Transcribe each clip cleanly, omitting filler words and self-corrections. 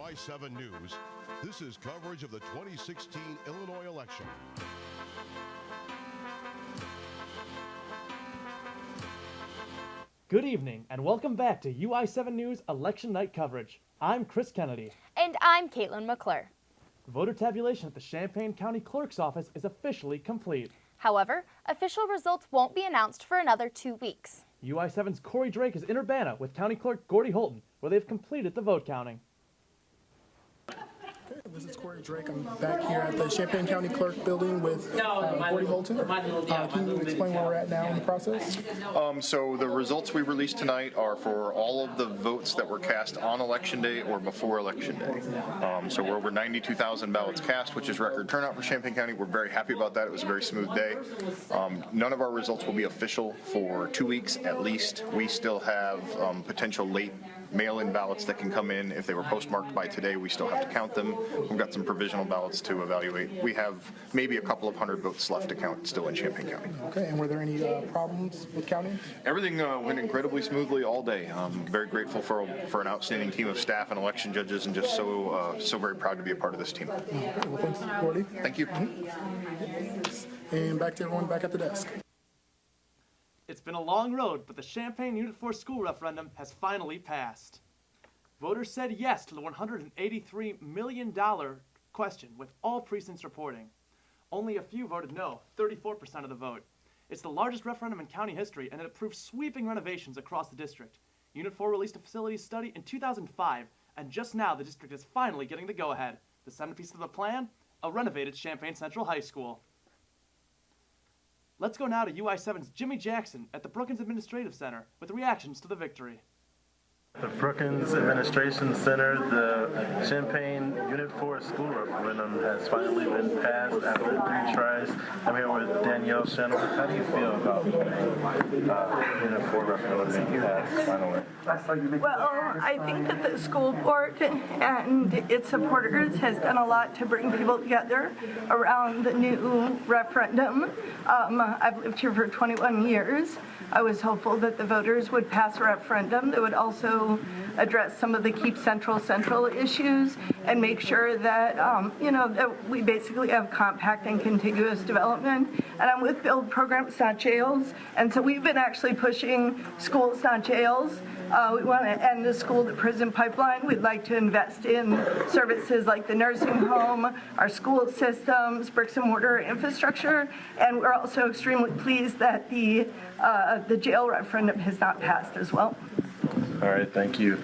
UI7 News, this is coverage of the 2016 Illinois election. Good evening, and welcome back to UI7 News Election Night coverage. I'm Chris Kennedy. And I'm Caitlin McClure. Voter tabulation at the Champaign County Clerk's office is officially complete. However, official results won't be announced for another 2 weeks. UI7's Corey Drake is in Urbana with County Clerk Gordy Holton, where they've completed the vote counting. This is Corey Drake. I'm back here at the Champaign County Clerk building with Gordy Holton. Can you explain where we're at now in the process? So the results we released tonight are for all of the votes that were cast on Election Day or before Election Day. So we're over 92,000 ballots cast, which is record turnout for Champaign County. We're very happy about that. It was a very smooth day. None of our results will be official for 2 weeks at least. We still have potential late mail-in ballots that can come in. If they were postmarked by today, we still have to count them. We've got some provisional ballots to evaluate. We have maybe a couple of hundred votes left to count still in Champaign County. Okay, and were there any problems with counting? Everything went incredibly smoothly all day. Very grateful for an outstanding team of staff and election judges, and just so very proud to be a part of this team. Okay, well, thanks, Gordy. Thank you. And back to everyone back at the desk. It's been a long road, but the Champaign Unit 4 school referendum has finally passed. Voters said yes to the $183 million question, with all precincts reporting. Only a few voted no, 34% of the vote. It's the largest referendum in county history, and it approved sweeping renovations across the district. Unit 4 released a facilities study in 2005, and just now the district is finally getting the go-ahead. The centerpiece of the plan? A renovated Champaign Central High School. Let's go now to UI7's Jimmy Jackson at the Brookins Administrative Center with reactions to the victory. The Brookins Administration Center, the Champaign Unit 4 school referendum has finally been passed after 3 tries. I'm here with Danielle Shannon. How do you feel about Unit 4 referendum being passed finally? Well, I think that the school board and its supporters has done a lot to bring people together around the new referendum. I've lived here for 21 years. I was hopeful that the voters would pass a referendum that would also address some of the Keep Central issues and make sure that, that we basically have compact and contiguous development. And I'm with Build Programs, Not Jails. And so we've been actually pushing schools, not jails. We want to end the school to prison pipeline. We'd like to invest in services like the nursing home, our school systems, bricks and mortar infrastructure, and we're also extremely pleased that the jail referendum has not passed as well. All right, thank you.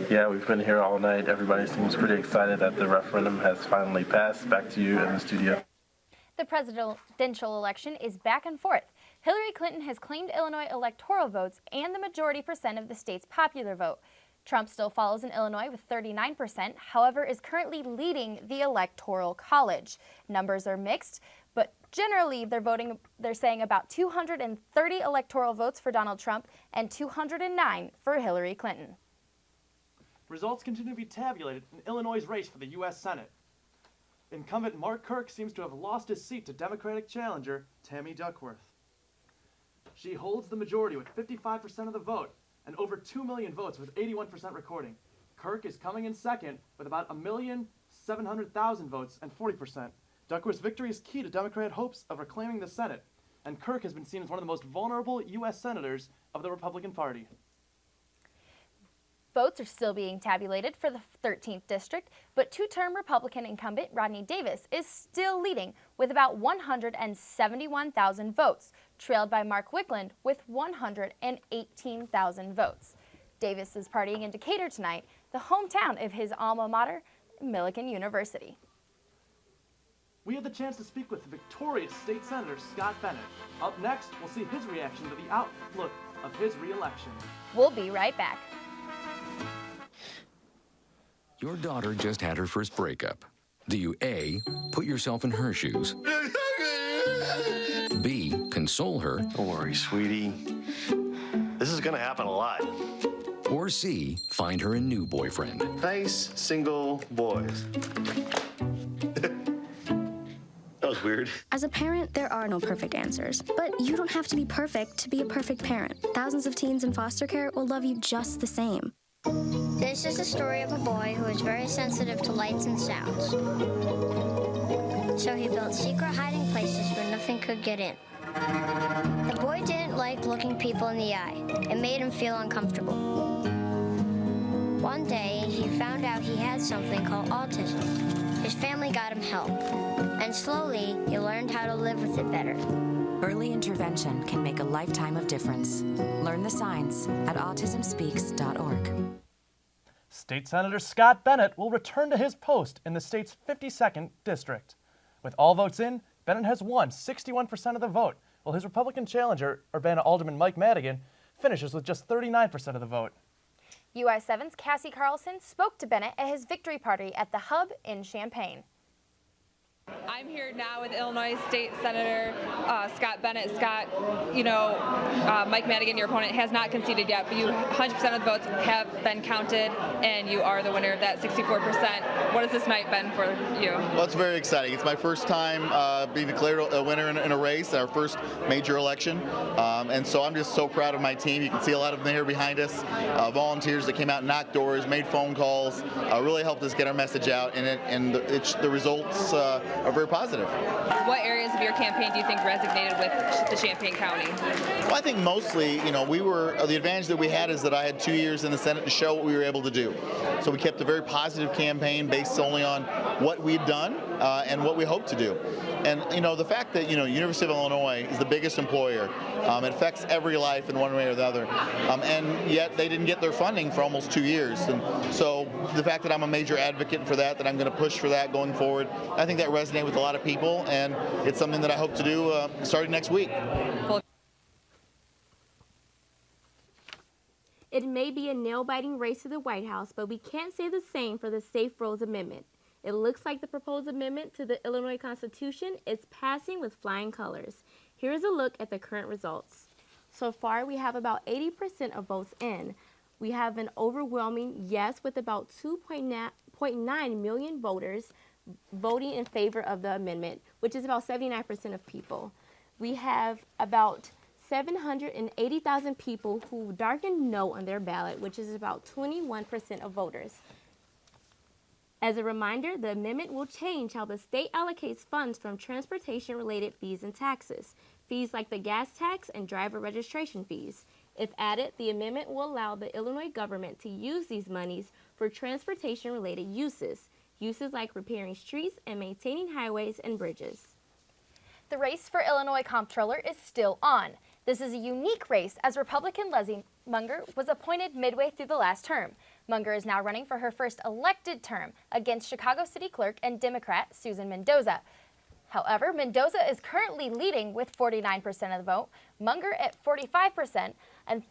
Yeah, we've been here all night. Everybody seems pretty excited that the referendum has finally passed. Back to you in the studio. The presidential election is back and forth. Hillary Clinton has claimed Illinois electoral votes and the majority percent of the state's popular vote. Trump still follows in Illinois with 39%, however, is currently leading the Electoral College. Numbers are mixed, but generally they're saying about 230 electoral votes for Donald Trump and 209 for Hillary Clinton. Results continue to be tabulated in Illinois' race for the U.S. Senate. Incumbent Mark Kirk seems to have lost his seat to Democratic challenger Tammy Duckworth. She holds the majority with 55% of the vote and over 2 million votes with 81% recording. Kirk is coming in second with about 1,700,000 votes and 40%. Duckworth's victory is key to Democrat hopes of reclaiming the Senate, and Kirk has been seen as one of the most vulnerable U.S. senators of the Republican Party. Votes are still being tabulated for the 13th district, but two-term Republican incumbent Rodney Davis is still leading with about 171,000 votes, trailed by Mark Wickland with 118,000 votes. Davis is partying in Decatur tonight, the hometown of his alma mater, Millikan University. We had the chance to speak with victorious state senator Scott Bennett. Up next, we'll see his reaction to the outlook of his re-election. We'll be right back. Your daughter just had her first breakup. Do you A, put yourself in her shoes? B, console her? Don't worry, sweetie. This is gonna happen a lot. Or C, find her a new boyfriend? Nice, single boys. That was weird. As a parent, there are no perfect answers. But you don't have to be perfect to be a perfect parent. Thousands of teens in foster care will love you just the same. This is the story of a boy who is very sensitive to lights and sounds. So he built secret hiding places where nothing could get in. The boy didn't like looking people in the eye. It made him feel uncomfortable. One day, he found out he had something called autism. His family got him help, and slowly, he learned how to live with it better. Early intervention can make a lifetime of difference. Learn the signs at autismspeaks.org. State Senator Scott Bennett will return to his post in the state's 52nd district. With all votes in, Bennett has won 61% of the vote, while his Republican challenger, Urbana Alderman Mike Madigan, finishes with just 39% of the vote. UI7's Cassie Carlson spoke to Bennett at his victory party at the Hub in Champaign. I'm here now with Illinois State Senator Scott Bennett. Scott, Mike Madigan, your opponent, has not conceded yet, but 100% of the votes have been counted, and you are the winner of that 64%. What has this night been for you? Well, it's very exciting. It's my first time being declared a winner in a race, our first major election, and so I'm just so proud of my team. You can see a lot of them here behind us, volunteers that came out and knocked doors, made phone calls, really helped us get our message out, and the results are very positive. What areas of your campaign do you think resonated with the Champaign County? Well, I think mostly, the advantage that we had is that I had 2 years in the Senate to show what we were able to do. So we kept a very positive campaign based solely on what we'd done and what we hope to do. And, the fact that, University of Illinois is the biggest employer, it affects every life in one way or the other. And yet they didn't get their funding for almost 2 years. And so the fact that I'm a major advocate for that I'm going to push for that going forward, I think that resonates with a lot of people, and it's something that I hope to do starting next week. It may be a nail-biting race to the White House, but we can't say the same for the Safe Roads Amendment. It looks like the proposed amendment to the Illinois Constitution is passing with flying colors. Here's a look at the current results. So far, we have about 80% of votes in. We have an overwhelming yes with about 2.9 million voters voting in favor of the amendment, which is about 79% of people. We have about 780,000 people who darkened no on their ballot, which is about 21% of voters. As a reminder, the amendment will change how the state allocates funds from transportation-related fees and taxes, fees like the gas tax and driver registration fees. If added, the amendment will allow the Illinois government to use these monies for transportation-related uses like repairing streets and maintaining highways and bridges. The race for Illinois Comptroller is still on. This is a unique race as Republican Leslie Munger was appointed midway through the last term. Munger is now running for her first elected term against Chicago City Clerk and Democrat Susan Mendoza. However, Mendoza is currently leading with 49% of the vote, Munger at 45%, and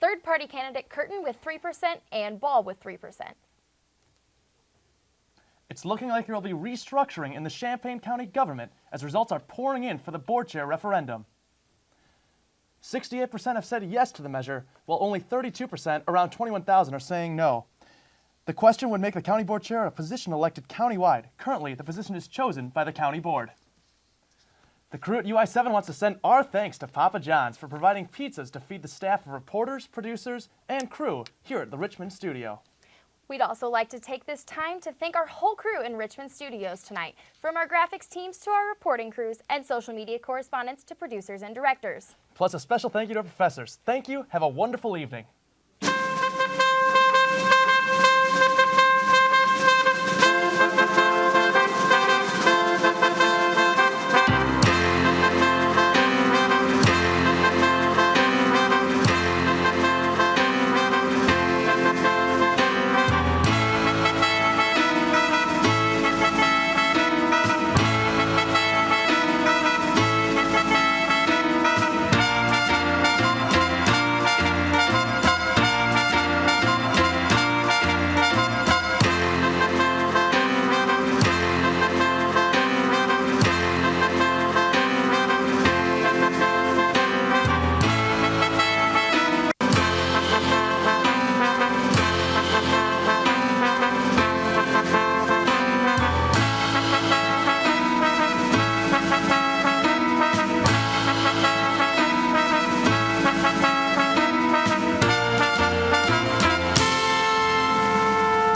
third-party candidate Curtin with 3% and Ball with 3%. It's looking like there will be restructuring in the Champaign County government as results are pouring in for the board chair referendum. 68% have said yes to the measure, while only 32%, around 21,000, are saying no. The question would make the county board chair a position elected countywide. Currently, the position is chosen by the county board. The crew at UI7 wants to send our thanks to Papa John's for providing pizzas to feed the staff of reporters, producers, and crew here at the Richmond studio. We'd also like to take this time to thank our whole crew in Richmond studios tonight, from our graphics teams to our reporting crews and social media correspondents to producers and directors. Plus a special thank you to our professors. Thank you. Have a wonderful evening.